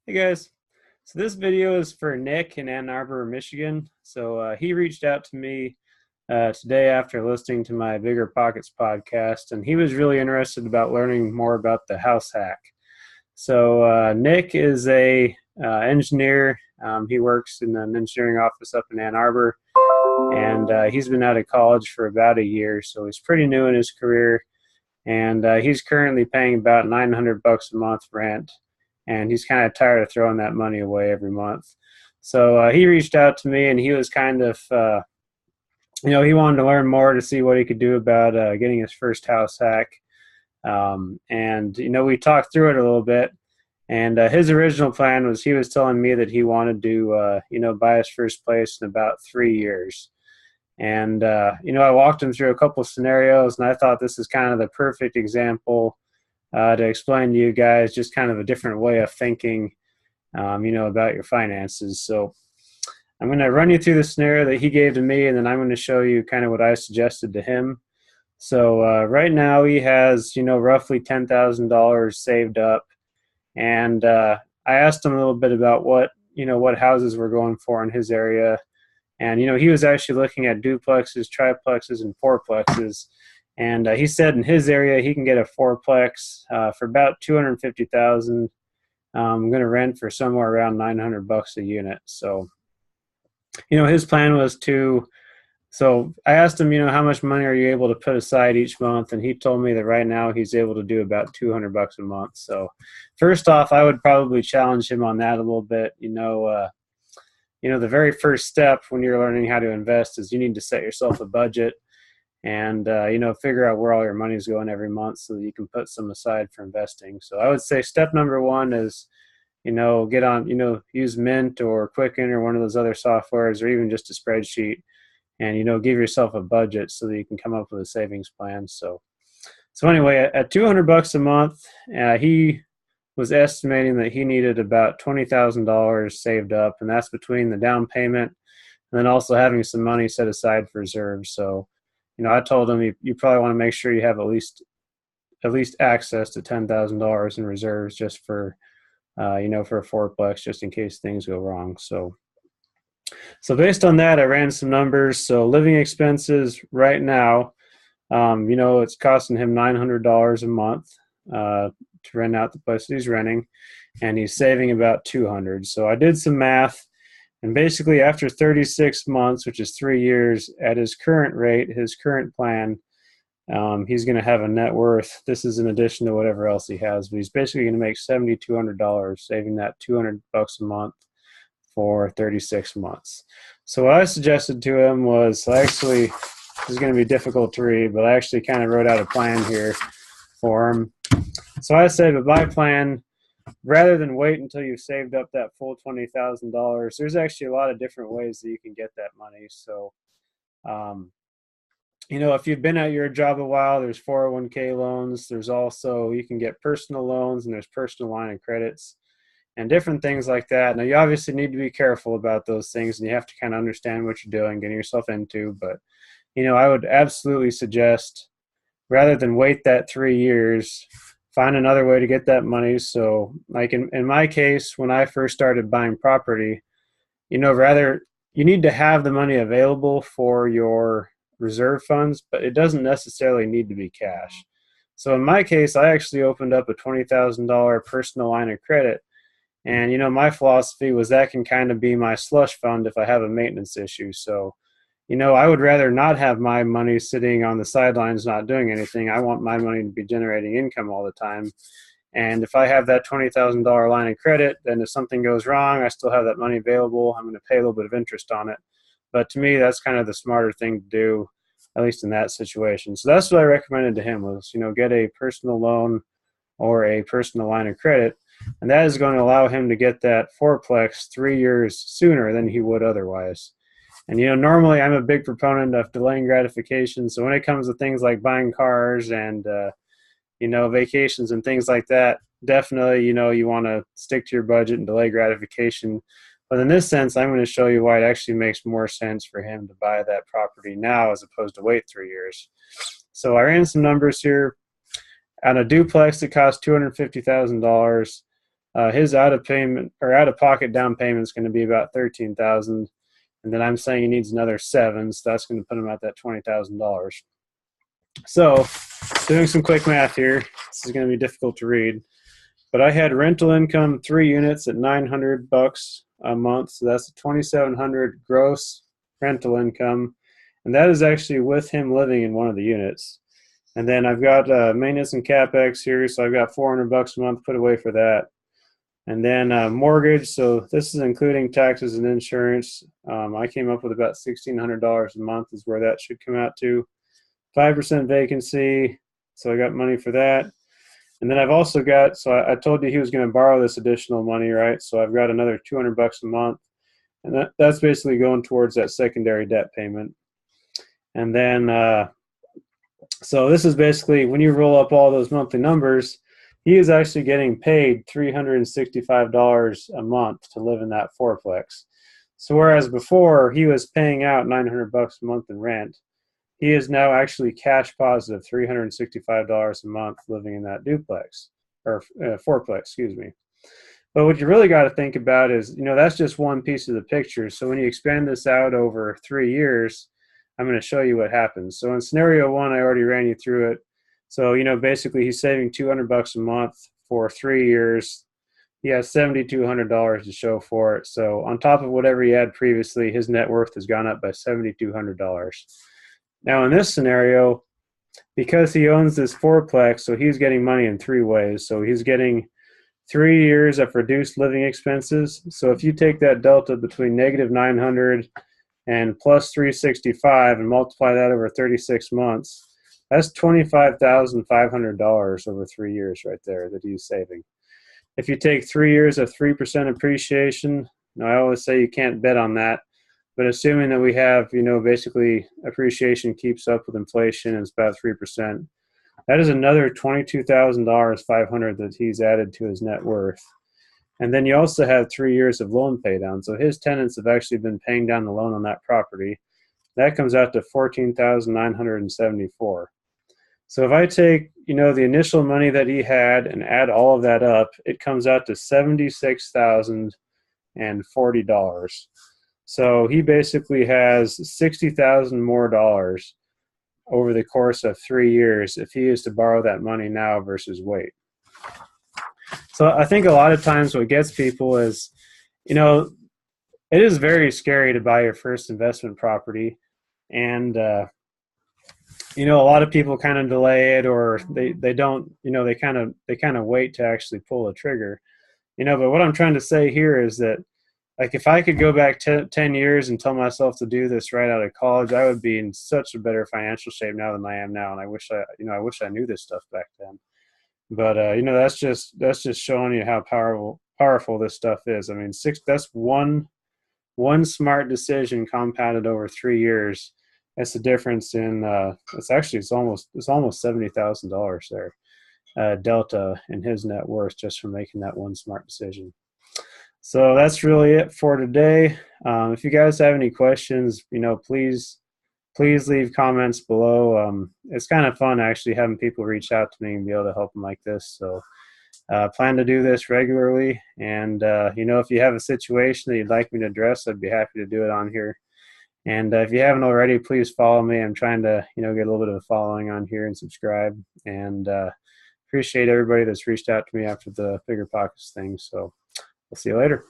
Hey guys, so this video is for Nick in Ann Arbor, Michigan. He reached out to me today after listening to my Bigger Pockets podcast, and he was really interested about learning more about the house hack. Nick is a engineer. He works in an engineering office up in Ann Arbor, and he's been out of college for about a year, so he's pretty new in his career. And he's currently paying about 900 bucks a month rent, and he's kind of tired of throwing that money away every month. He reached out to me, and he was kind of, he wanted to learn more to see what he could do about getting his first house hack. We talked through it a little bit, and his original plan was he was telling me that he wanted to, buy his first place in about 3 years. And, I walked him through a couple of scenarios, and I thought this is kind of the perfect example to explain to you guys just kind of a different way of thinking, about your finances. So I'm going to run you through the scenario that he gave to me, and then I'm going to show you kind of what I suggested to him. Right now he has, roughly $10,000 saved up. And I asked him a little bit about what houses were going for in his area. And, he was actually looking at duplexes, triplexes, and fourplexes. And he said in his area he can get a fourplex for about $250,000. I'm going to rent for somewhere around 900 bucks a unit. So, his plan was so I asked him, how much money are you able to put aside each month? And he told me that right now he's able to do about 200 bucks a month. So first off, I would probably challenge him on that a little bit. The very first step when you're learning how to invest is you need to set yourself a budget and, figure out where all your money is going every month so that you can put some aside for investing. So I would say step number one is, get on, use Mint or Quicken or one of those other softwares, or even just a spreadsheet, and, give yourself a budget so that you can come up with a savings plan. So anyway, at 200 bucks a month, he was estimating that he needed about $20,000 saved up, and that's between the down payment and then also having some money set aside for reserves. So, I told him you probably want to make sure you have at least access to $10,000 in reserves just for, for a fourplex, just in case things go wrong. So based on that, I ran some numbers. So living expenses right now, it's costing him $900 a month to rent out the place that he's renting, and he's saving about $200. So I did some math, and basically after 36 months, which is 3 years, at his current rate, his current plan, he's going to have a net worth. This is in addition to whatever else he has, but he's basically going to make $7,200, saving that 200 bucks a month for 36 months. So what I suggested to him was, this is going to be difficult to read, but I actually kind of wrote out a plan here for him. So I said, with my plan, rather than wait until you've saved up that full $20,000, there's actually a lot of different ways that you can get that money. So, if you've been at your job a while, there's 401k loans. There's also, you can get personal loans, and there's personal line of credits and different things like that. Now, you obviously need to be careful about those things, and you have to kind of understand what you're doing, getting yourself into. But, I would absolutely suggest, rather than wait that 3 years, find another way to get that money. So like in my case, when I first started buying property, you need to have the money available for your reserve funds, but it doesn't necessarily need to be cash. So in my case, I actually opened up a $20,000 personal line of credit. And, my philosophy was that can kind of be my slush fund if I have a maintenance issue. So, I would rather not have my money sitting on the sidelines not doing anything. I want my money to be generating income all the time. And if I have that $20,000 line of credit, then if something goes wrong, I still have that money available. I'm going to pay a little bit of interest on it. But to me, that's kind of the smarter thing to do, at least in that situation. So that's what I recommended to him was, get a personal loan or a personal line of credit. And that is going to allow him to get that fourplex 3 years sooner than he would otherwise. And, normally I'm a big proponent of delaying gratification. So when it comes to things like buying cars and, vacations and things like that, definitely, you want to stick to your budget and delay gratification. But in this sense, I'm going to show you why it actually makes more sense for him to buy that property now as opposed to wait 3 years. So I ran some numbers here. On a duplex, it costs $250,000. his out of pocket down payment is going to be about $13,000, and then I'm saying he needs another $7,000, so that's going to put him at that $20,000. So, doing some quick math here, this is going to be difficult to read, but I had rental income 3 units at $900 a month, so that's $2,700 gross rental income, and that is actually with him living in one of the units. And then I've got maintenance and capex here, so I've got $400 a month put away for that. And then mortgage, so this is including taxes and insurance. I came up with about $1,600 a month is where that should come out to. 5% vacancy, so I got money for that. And then I've also got, so I told you he was going to borrow this additional money, right? So I've got another $200 a month, and that's basically going towards that secondary debt payment. And then, so this is basically, when you roll up all those monthly numbers, he is actually getting paid $365 a month to live in that fourplex. So whereas before he was paying out $900 a month in rent, he is now actually cash positive $365 a month living in that duplex, or fourplex, excuse me. But what you really got to think about is, that's just one piece of the picture. So when you expand this out over 3 years, I'm going to show you what happens. So in scenario 1, I already ran you through it. So, basically he's saving $200 a month for 3 years. He has $7,200 to show for it. So on top of whatever he had previously, his net worth has gone up by $7,200. Now in this scenario, because he owns this fourplex, so he's getting money in 3 ways. So he's getting 3 years of reduced living expenses. So if you take that delta between -900 and plus 365 and multiply that over 36 months, that's $25,500 over 3 years right there that he's saving. If you take 3 years of 3% appreciation, now I always say you can't bet on that, but assuming that we have, basically appreciation keeps up with inflation and it's about 3%, that is another $22,500 that he's added to his net worth. And then you also have 3 years of loan pay down. So his tenants have actually been paying down the loan on that property. That comes out to $14,974. So if I take, the initial money that he had and add all of that up, it comes out to $76,040. So he basically has $60,000 more dollars over the course of 3 years if he is to borrow that money now versus wait. So I think a lot of times what gets people is, it is very scary to buy your first investment property. And, a lot of people kind of delay it, or they don't, they kind of wait to actually pull the trigger, but what I'm trying to say here is that, like, if I could go back 10 years and tell myself to do this right out of college, I would be in such a better financial shape now than I am now. And I wish I knew this stuff back then. But, that's just showing you how powerful this stuff is. I mean, that's one smart decision compounded over 3 years. That's the difference in, it's almost $70,000 there, delta in his net worth just from making that one smart decision. So that's really it for today. If you guys have any questions, please leave comments below. It's kind of fun actually having people reach out to me and be able to help them like this. So plan to do this regularly. And, if you have a situation that you'd like me to address, I'd be happy to do it on here. And if you haven't already, please follow me. I'm trying to, get a little bit of a following on here and subscribe. And appreciate everybody that's reached out to me after the Bigger Pockets thing. So we'll see you later.